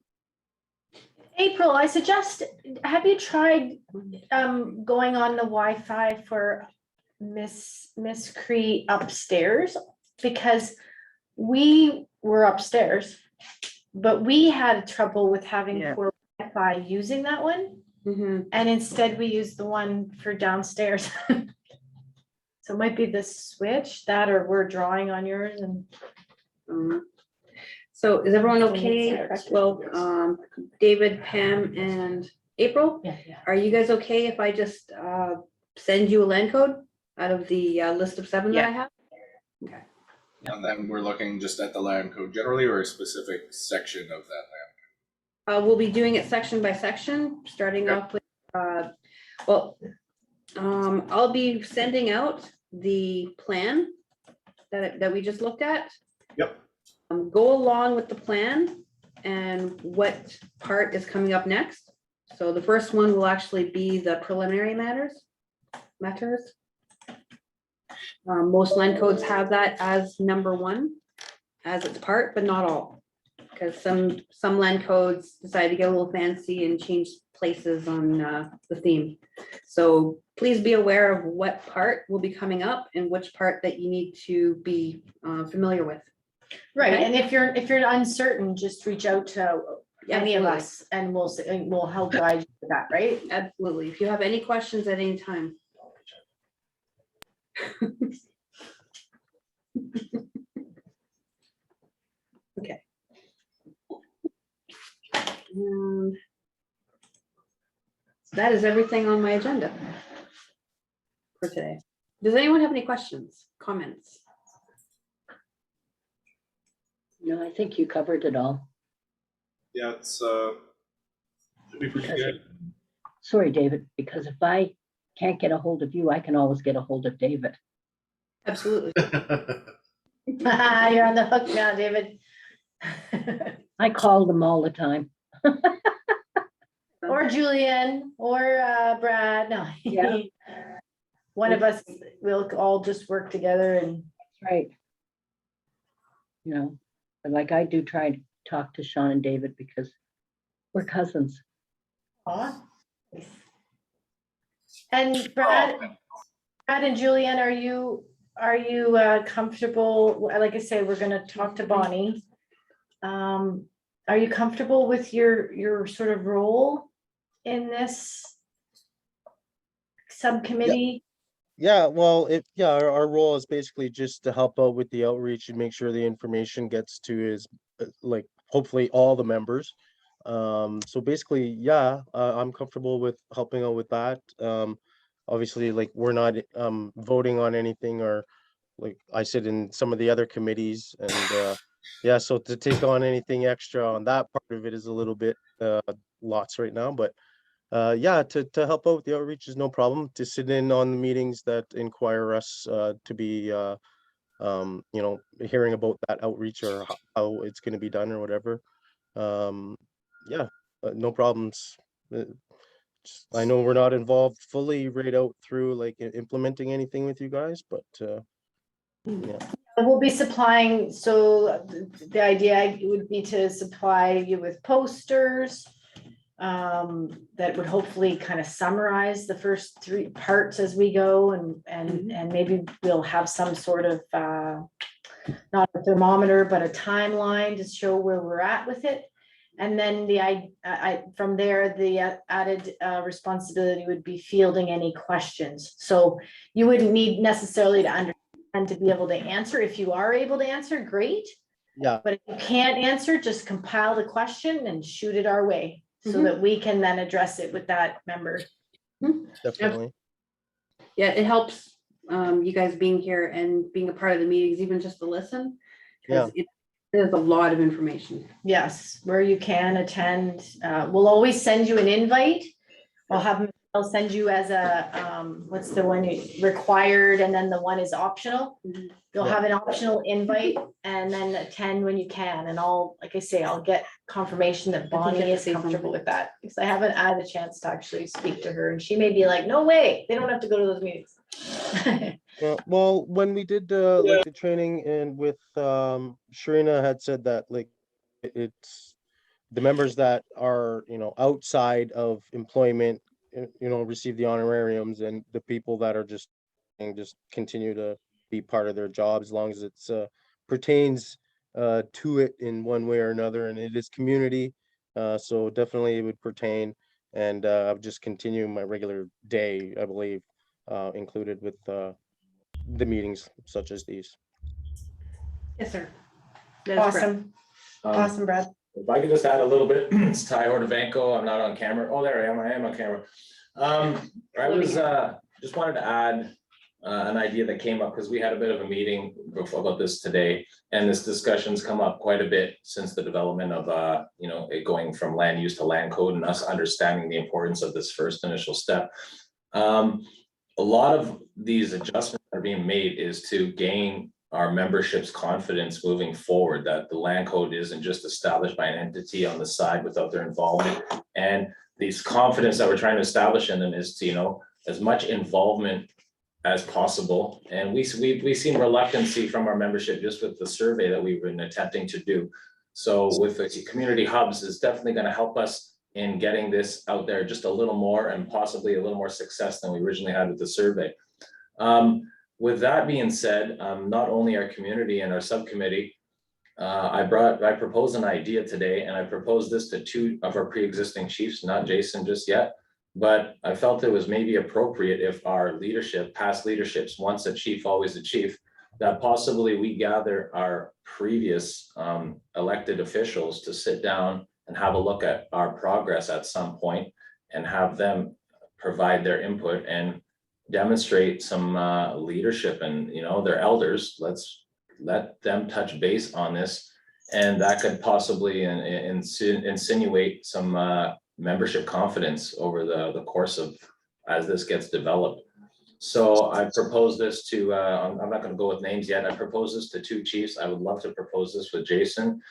April, I suggest, have you tried going on the Wi-Fi for Miss Cree upstairs? Because we were upstairs, but we had trouble with having Yeah. poor Wi-Fi using that one. mhm. And instead we used the one for downstairs. So it might be the switch that, or we're drawing on yours and. So is everyone Can you okay? correct it? Well, David, Pam, and April, Yeah. are you guys okay if I just send you a land code out of the list of 7 that I have? Okay. And then we're looking just at the land code generally or a specific section of that land? We'll be doing it section by section, starting Okay. off with, I'll be sending out the plan that we just looked at. Yep. Go along with the plan and what part is coming up next. So the first one will actually be the preliminary matters. Most land codes have that as number 1, as its part, but not all. Because some land codes decide to get a little fancy and change places on the theme. So please be aware of what part will be coming up and which part that you need to be familiar with. Right, Okay. and if you're uncertain, just reach out to any of Absolutely. us and we'll help guide you with that, right? Absolutely. If you have any questions at any time. Okay. And that is everything on my agenda for today. Does anyone have any questions, comments? No, I think you covered it all. Yeah, it's should be pretty Because good. Sorry, David, because if I can't get a hold of you, I can always get a hold of David. Absolutely. You're on the hook now, David. I call them all the time. Or Julian, or Brad, no. Yeah. One of us, we'll all just work together and. Right. You know, but like I do try to talk to Sean and David because we're cousins. And Brad and Julian, are you comfortable? Like I say, we're gonna talk to Bonnie. Are you comfortable with your sort of role in this subcommittee? Yeah, well, our role is basically just to help out with the outreach and make sure the information gets to like hopefully all the members. So basically, yeah, I'm comfortable with helping out with that. Obviously, like we're not voting on anything, or like I sit in some of the other committees, and yeah, so to take on anything extra on that part of it is a little bit lots right now, but yeah, to help out with the outreach is no problem. To sit in on the meetings that inquire us to be you know, hearing about that outreach or how it's going to be done or whatever. Um, yeah, no problems. Uh, I know we're not involved fully right out through like implementing anything with you guys, but yeah. We'll be supplying, so the idea would be to supply you with posters that would hopefully kind of summarize the first three parts as we go, and maybe we'll have some sort of not a thermometer, but a timeline to show where we're at with it. And then from there, the added responsibility would be fielding any questions. So you wouldn't need necessarily to understand to be able to answer. If you are able to answer, great. Yeah. But if you can't answer, just compile the question and shoot it our way so that we can then address it with that member. Definitely. Yeah, it helps you guys being here and being a part of the meetings, even just to listen. Because there's a lot of information. Yes, where you can attend. We'll always send you an invite. I'll send you as a, what's the one required, and then the one is optional. You'll have an optional invite and then attend when you can. And like I say, I'll get confirmation that Bonnie is comfortable with that, because I haven't had a chance to actually speak to her, and she may be like, no way, they don't have to go to those meetings. Yeah, well, when we did like the training and with Sharina had said that like it's the members that are, you know, outside of employment, you know, receive the honorariums, and the people that are just and just continue to be part of their job as long as it's pertains to it in one way or another, and it is community, so definitely it would pertain, and I would just continue my regular day, I believe, included with the meetings such as these. Yes, sir. That is correct. Awesome, Brad. If I could just add a little bit, it's Ty Hordavanko, I'm not on camera. Oh, there I am on camera. I was just wanted to add an idea that came up because we had a bit of a meeting about this today, and this discussion's come up quite a bit since the development of you know, it going from land use to land code, and us understanding the importance of this first initial step. A lot of these adjustments that are being made is to gain our membership's confidence moving forward, that the land code isn't just established by an entity on the side without their involvement. And these confidence that we're trying to establish in them is to, you know, as much involvement as possible. And we've seen reluctancy from our membership just with the survey that we've been attempting to do. So with the community hubs is definitely going to help us in getting this out there just a little more, and possibly a little more success than we originally had with the survey. With that being said, not only our community and our subcommittee, I proposed an idea today, and I proposed this to two of our pre-existing chiefs, not Jason just yet, but I felt it was maybe appropriate if our leadership, past leaderships, once a chief, always a chief, that possibly we gather our previous elected officials to sit down and have a look at our progress at some point, and have them provide their input and demonstrate some leadership, and, you know, their elders. Let's let them touch base on this, and that could possibly insinuate some membership confidence over the course of as this gets developed. So I propose this to, I'm not going to go with names yet. I propose this to two chiefs. I would love to propose this with Jason,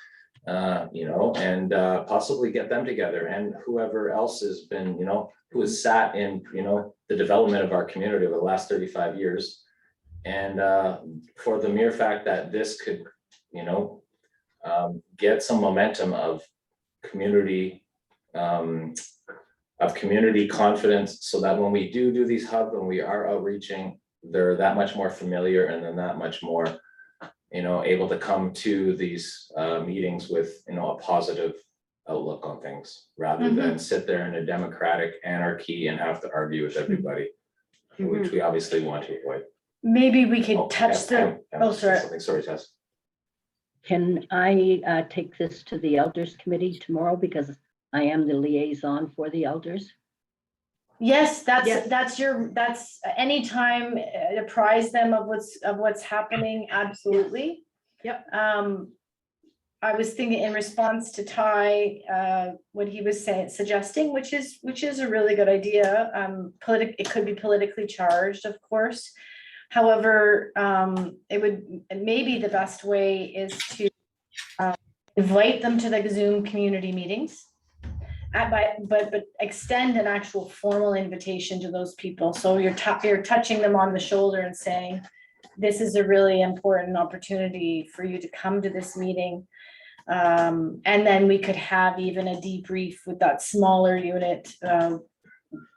you know, and possibly get them together, and whoever else has been, you know, who has sat in, you know, the development of our community over the last 35 years. And for the mere fact that this could, you know, get some momentum of community confidence, so that when we do these hubs, when we are outreaching, they're that much more familiar, and then that much more, you know, able to come to these meetings with, you know, a positive outlook on things, rather than sit there in a democratic anarchy and have to argue with everybody. which we obviously want to avoid. Maybe we could Oh, touch Pam, the, Pam oh, wants to say sorry. something. Sorry, Tess. Can I take this to the elders committee tomorrow because I am the liaison for the elders? Yes, Yes. that's anytime apprise them of what's happening, absolutely. Yep. I was thinking in response to Ty, what he was suggesting, which is a really good idea. It could be politically charged, of course. However, maybe the best way is to invite them to the Zoom community meetings. But extend an actual formal invitation to those people. So you're touching them on the shoulder and saying, this is a really important opportunity for you to come to this meeting. And then we could have even a debrief with that smaller unit,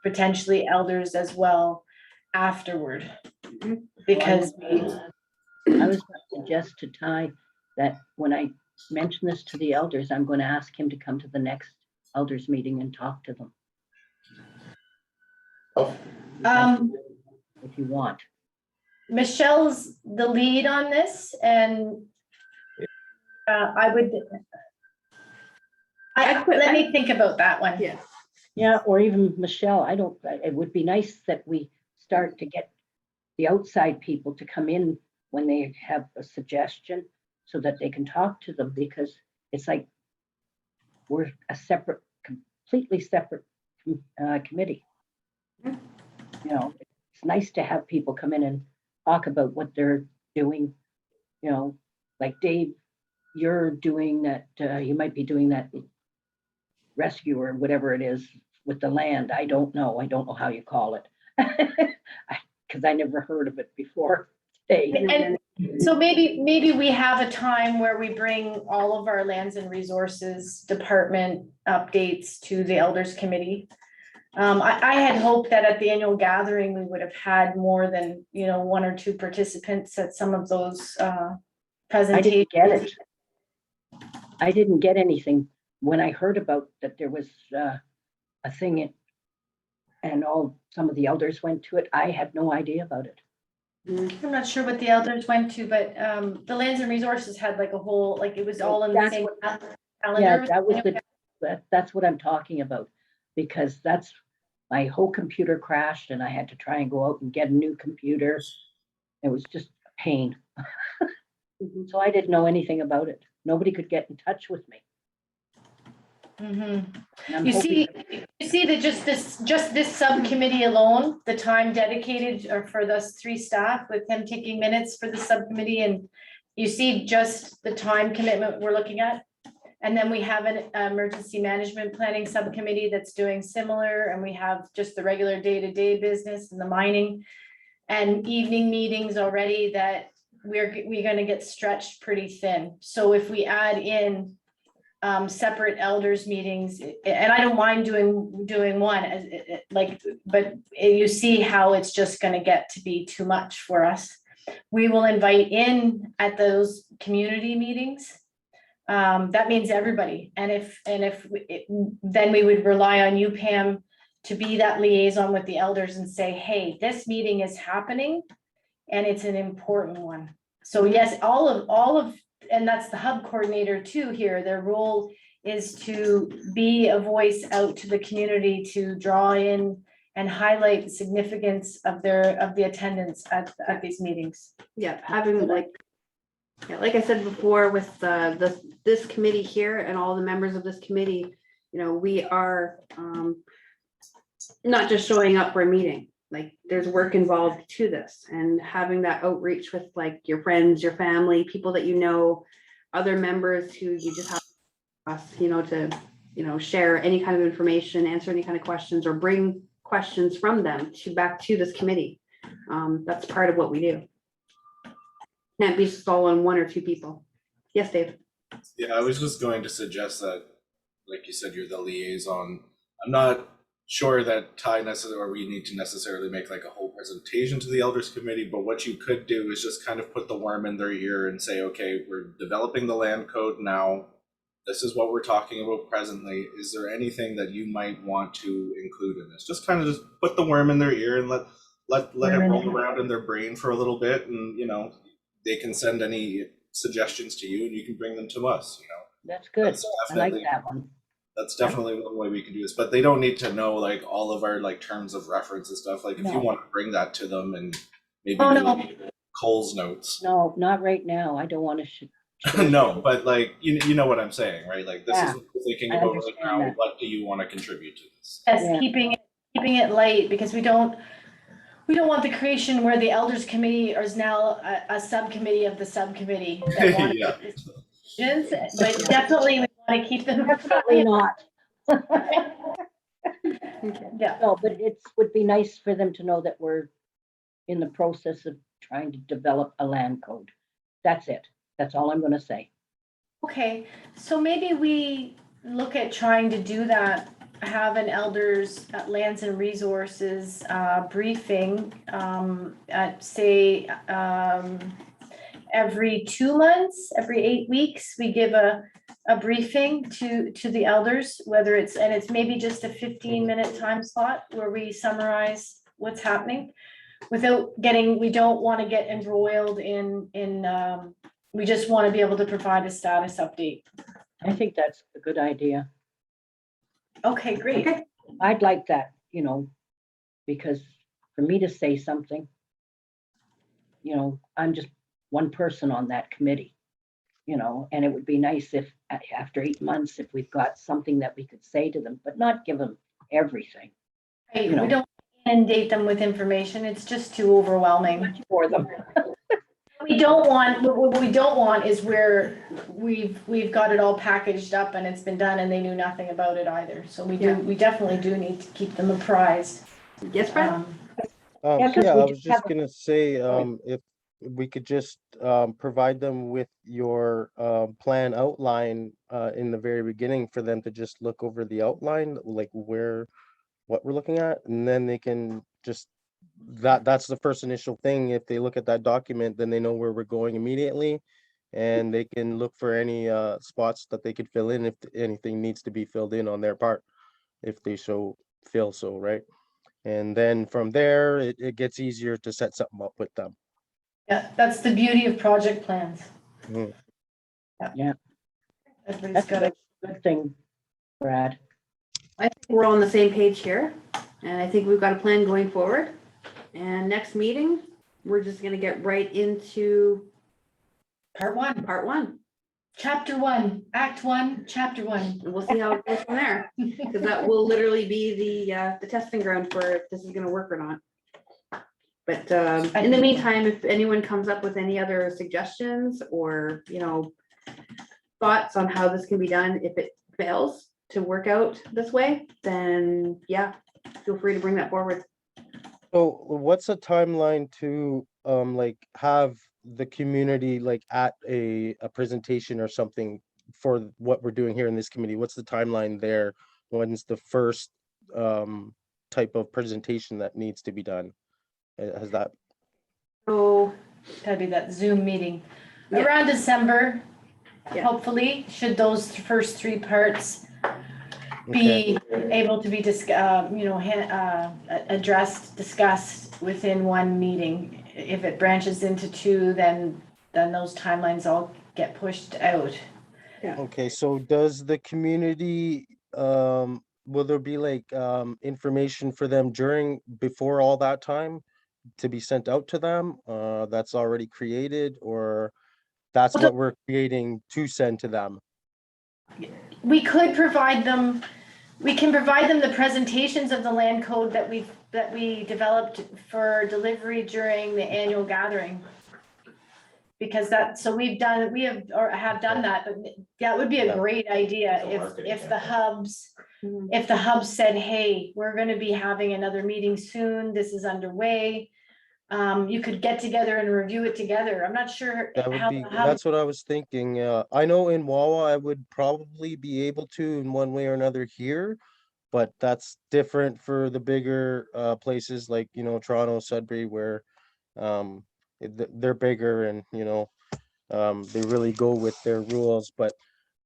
potentially elders as well afterward. Because I was going to suggest to Ty that when I mention this to the elders, I'm going to ask him to come to the next elders meeting and talk to them Oh, if you want. Michelle's the lead on this, and let me think about that one. Yeah. Yeah, or even Michelle, it would be nice that we start to get the outside people to come in when they have a suggestion so that they can talk to them, because it's like we're a completely separate committee. You know, it's nice to have people come in and talk about what they're doing. You know, like Dave, you're doing that, you might be doing that rescue or whatever it is with the land. I don't know how you call it. Because I never heard of it before today. And so maybe we have a time where we bring all of our lands and resources department updates to the elders committee. I had hoped that at the annual gathering, we would have had more than, one or two participants at some of those presentations. I didn't get anything when I heard about that there was a thing and some of the elders went to it. I had no idea about it. I'm not sure what the elders went to, but the lands and resources had like a whole, like it was all in the same calendar. Yeah, that's what I'm talking about, because my whole computer crashed and I had to try and go out and get a new computer. It was just a pain. So I didn't know anything about it. Nobody could get in touch with me. Mm-hmm. You see that just this subcommittee alone, the time dedicated for those 3 staff with him taking minutes for the subcommittee, and you see just the time commitment we're looking at. And then we have an emergency management planning subcommittee that's doing similar, and we have just the regular day-to-day business and the mining and evening meetings already that we're going to get stretched pretty thin. So if we add in separate elders meetings, and I don't mind doing one, but you see how it's just going to get to be too much for us. We will invite in at those community meetings. That means everybody, and then we would rely on you, Pam, to be that liaison with the elders and say, hey, this meeting is happening and it's an important one. So yes, all of and that's the hub coordinator too here. Their role is to be a voice out to the community to draw in and highlight the significance of the attendance at these meetings. Yeah, having like I said before, with this committee here and all the members of this committee, we are not just showing up for a meeting. Like there's work involved to this, and having that outreach with like your friends, your family, people that other members who you just have us, to share any kind of information, answer any kind of questions, or bring questions from them back to this committee. That's part of what we do. Can't be just all on 1 or 2 people. Yes, Dave. Yeah, I was just going to suggest that, like you said, you're the liaison. I'm not sure that we need to necessarily make like a whole presentation to the elders committee, but what you could do is just kind of put the worm in their ear and say, okay, we're developing the land code now. This is what we're talking about presently. Is there anything that you might want to include in this? Just kind of just put the worm in their ear and let it We're in- roll around in their brain for a little bit, and they can send any suggestions to you, and you can bring them to us. That's good. That's I like definitely that one. that's definitely one way we can do this. But they don't need to know like all of our like terms of reference and stuff. Like if you No. want to bring that to them and maybe Oh, do no. like Cole's notes. No, not right now. I don't want to. No, but like you know what I'm saying, right? Like this is Yeah, what we're thinking I about right understand now. that. What do you want to contribute to this? Yes, Yeah. keeping it light, because we don't want the creation where the elders committee is now a subcommittee of the subcommittee. that want Yeah. decisions, But definitely we want to keep them. Definitely not. Yeah, No, but would be nice for them to know that we're in the process of trying to develop a land code. That's it. That's all I'm gonna say. okay, so maybe we look at trying to do that, have an elders lands and resources briefing at say every 2 months, every 8 weeks, we give a briefing to the elders, whether it's maybe just a 15-minute time slot where we summarize what's happening without we don't want to get embroiled in we just want to be able to provide a status update. I think that's a good idea. Okay, great. Okay. I'd like that, because for me to say something, I'm just one person on that committee, and it would be nice if after 8 months, if we've got something that we could say to them, but not give them everything Hey, you know. we don't inundate them with information. It's just too overwhelming. for them. What we don't want is where we've got it all packaged up and it's been done and they knew nothing about it either. So we definitely do need to keep them apprised. Yes, Brad? Yeah, 'cause Yeah, we I just was just have gonna say, Sorry. if we could just provide them with your plan outline in the very beginning for them to just look over the outline, like what we're looking at, and then they can just that's the first initial thing. If they look at that document, then they know where we're going immediately, and they can look for any spots that they could fill in if anything needs to be filled in on their part, if they feel so, right? And then from there, it gets easier to set something up with them. Yeah, that's the beauty of project plans. Mhm. Yeah. Everybody's That's got a it. good thing, Brad. I think we're all on the same page here, and I think we've got a plan going forward. And next meeting, we're just gonna get right into Part 1, part 1, chapter 1, act 1, chapter 1. and we'll see how it goes from there. Because that will literally be the testing ground for if this is gonna work or not. But in the meantime, if anyone comes up with any other suggestions or, thoughts on how this can be done, if it fails to work out this way, then yeah, feel free to bring that forward. So what's a timeline to like have the community like at a presentation or something for what we're doing here in this committee? What's the timeline there? When's the first type of presentation that needs to be done? Has that So, Gotta be that Zoom meeting. Yeah. Around December, Yeah. hopefully, should those first 3 parts okay? be able to be addressed, discussed within one meeting. If it branches into 2, then those timelines all get pushed out. Okay, so does the community, will there be like information for them before all that time to be sent out to them? That's already created, or that's Well, what we're creating to send to them? We can provide them the presentations of the land code that we developed for delivery during the annual gathering. Because we have done that, but that would be a Yeah. great idea It's a marketing if the campaign. hubs said, hey, we're gonna be having another meeting soon, this is underway. You could get together and review it together. I'm not sure That would how be, the hub, that's what I was thinking. I know in Wawa, I would probably be able to in one way or another here, but that's different for the bigger places like, Toronto, Sudbury, where they're bigger and, they really go with their rules. But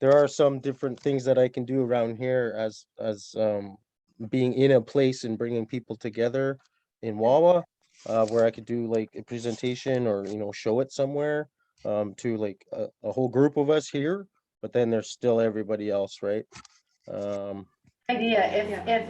there are some different things that I can do around here as being in a place and bringing people together in Wawa. where I could do like a presentation or, you know, show it somewhere to like a whole group of us here, but then there's still everybody else, right? Idea,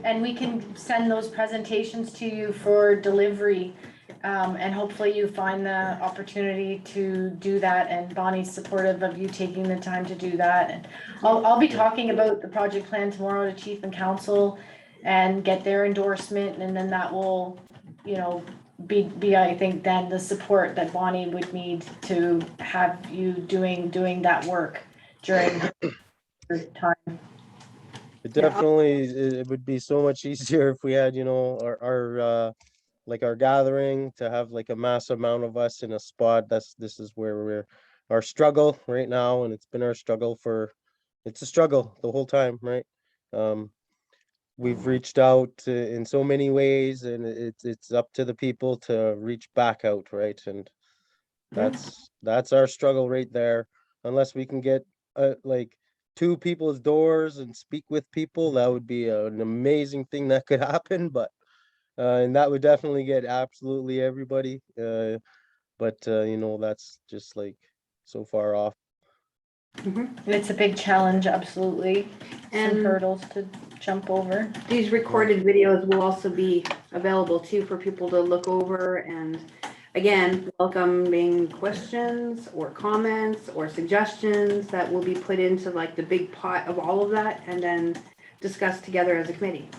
and we can send those presentations to you for delivery. And hopefully you find the opportunity to do that, and Bonnie's supportive of you taking the time to do that. And I'll be talking about the project plan tomorrow to chief and council and get their endorsement, and then that will, you know, be I think then the support that Bonnie would need to have you doing that work during her time. It definitely, it would be so much easier if we had, you know, our like our gathering to have like a mass amount of us in a spot. This is where we're our struggle right now, and it's been our struggle it's a struggle the whole time, right? We've reached out in so many ways, and it's up to the people to reach back out, right? And that's our struggle right there. Unless we can get like 2 people's doors and speak with people, that would be an amazing thing that could happen. But and that would definitely get absolutely everybody. But you know, that's just like so far off. It's a big challenge, absolutely, and And hurdles to jump over. these recorded videos will also be available too for people to look over, and again, welcoming questions or comments or suggestions that will be put into like the big pot of all of that and then discussed together as a committee,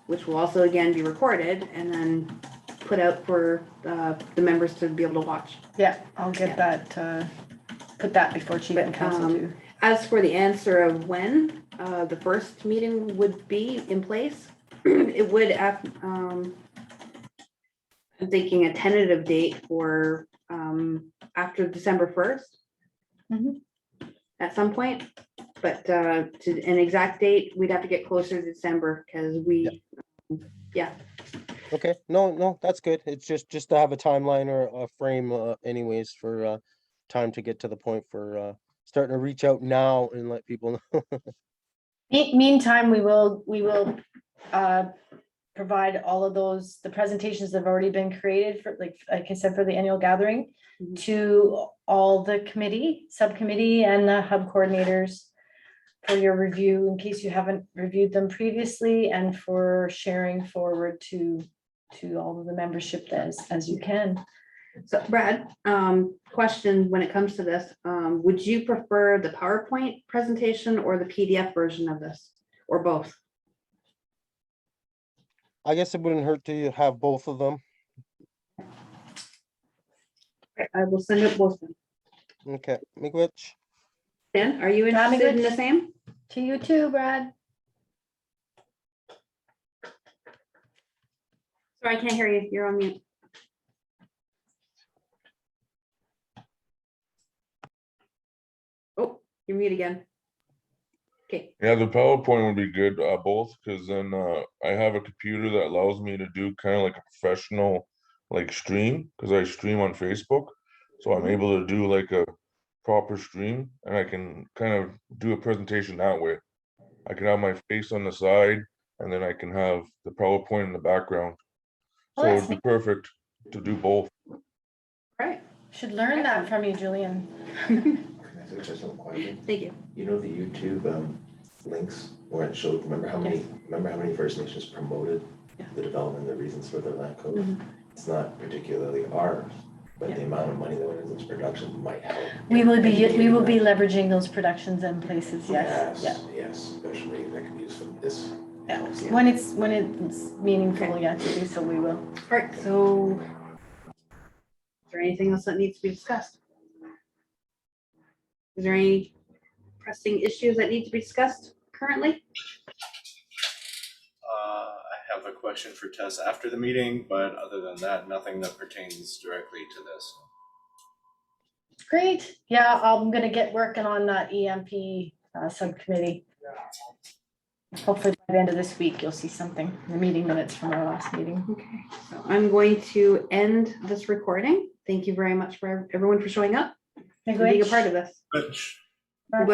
which will also again be recorded and then put out for the members to be able to watch. Yeah, I'll get that, put that before chief and council too. As for the answer of when the first meeting would be in place, it would, I'm thinking a tentative date for after December 1st. At some point, but to an exact date, we'd have to get closer to December because we, Okay, no, that's good. It's just to have a timeline or a frame, anyways, for time to get to the point for starting to reach out now and let people know. Meantime, we will provide all of those, the presentations that have already been created for, like I said, for the annual gathering to all the committee, subcommittee and the hub coordinators for your review in case you haven't reviewed them previously, and for sharing forward to all of the membership as you can. So Brad, question when it comes to this, would you prefer the PowerPoint presentation or the PDF version of this, or both? I guess it wouldn't hurt to have both of them. I will send it both. Okay, Miigwech. Dan, are you interested in the same? To you too, Brad. Sorry, I can't hear you. You're on mute. Oh, you're mute again. Okay. Yeah, the PowerPoint would be good, both, because then I have a computer that allows me to do kind of like a professional like stream, because I stream on Facebook. So I'm able to do like a proper stream, and I can kind of do a presentation that way. I can have my face on the side, and then I can have the PowerPoint in the background. Oh, So that's it'd be perfect to do both. Right. Should learn that from you, Julian. Can I suggest one question? Thank you. You know the YouTube links where it showed, remember how many First Nations promoted the development, the reasons for their land code? It's not particularly ours, but the amount of money that went into those productions might help. We will be leveraging those productions in places, yes. Yes, especially that can be used for this. Yeah. When it's meaningful, yeah, to do so, we will. All right, so is there anything else that needs to be discussed? Is there any pressing issues that need to be discussed currently? I have a question for Tess after the meeting, but other than that, nothing that pertains directly to this. Great. Yeah, I'm gonna get working on that EMP subcommittee. Hopefully by the end of this week, you'll see something in the meeting minutes from our last meeting. Okay, so I'm going to end this recording. Thank you very much for everyone for showing up and being a part of this. Which Marky?